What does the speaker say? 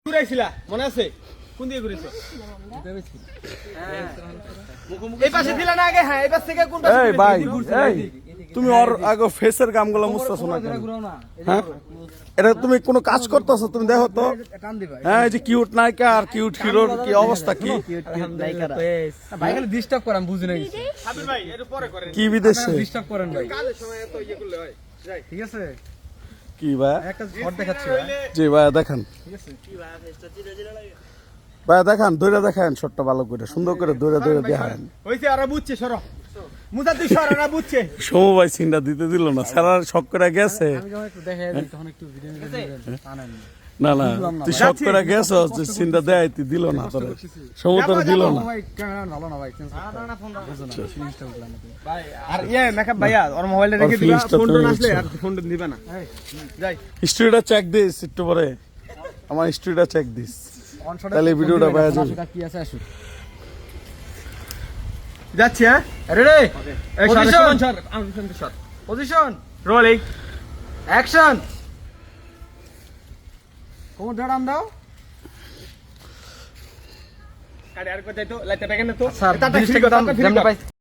ঘুরাইছিলা মনে আছে কোন দিকে ঘুরেছো এই পাশে দিলা না আগে হ্যাঁ এই পাশ থেকে কোন পাশে এই ভাই এই তুমি ওর আগে ফেসের কামগুলো মুছতাছো না কেন হ্যাঁ এটা তুমি কোনো কাজ করতেছো তুমি দেখো তো হ্যাঁ এই যে কিউট নায়িকা আর কিউট হিরোর কি অবস্থা কি ভাই খালি ডিস্টার্ব করেন বুঝি না হাবিব ভাই একটু পরে করেন কি বিদেশে ডিস্টার্ব করেন ভাই কাজের সময় এত ইয়ে করলে হয় যাই ঠিক আছে কি ভাই একটা শট দেখাচ্ছি জি ভাই দেখান ঠিক আছে ভাই দেখান দৌড়ে দেখান শটটা ভালো করে সুন্দর করে দৌড়ে দৌড়ে দেখান হইছে আর বুঝছে সরো মুজাদ্দি সরো না বুঝছে সমু ভাই সিনটা দিতে দিল না সারা শক করে গেছে আমি যখন একটু দেখাই দিই তখন একটু ভিডিও দিবেন টানেন না না তুই শক করে গেছ যে সিনটা দেখাইতে দিল না তোর সমু তোর দিল না ভাই ক্যামেরা ভালো না ভাই চেঞ্জ করতে ভাই আর ইয়ে মেকআপ ভাইয়া ওর মোবাইলটা রেখে আর দিবা ফিলিংসটা ফোন তুমি আসলে বুঝছো। আর ফোনটা দিবা না যাই হিস্ট্রিটা চেক দিস একটু পরে আমার হিস্ট্রিটা চেক দিস অন শট তাহলে ভিডিওটা পাওয়া যাবে। কি আছে আসুক যাচ্ছি হ্যাঁ রেডি এই Position. শট আমি শুনতে শট পজিশন রোলিং অ্যাকশন কোমর দাঁড়ান দাও আরে আর কোথায় তো লাইটটা দেখেন না তো স্যার জিনিসটা দাম যেমন পাই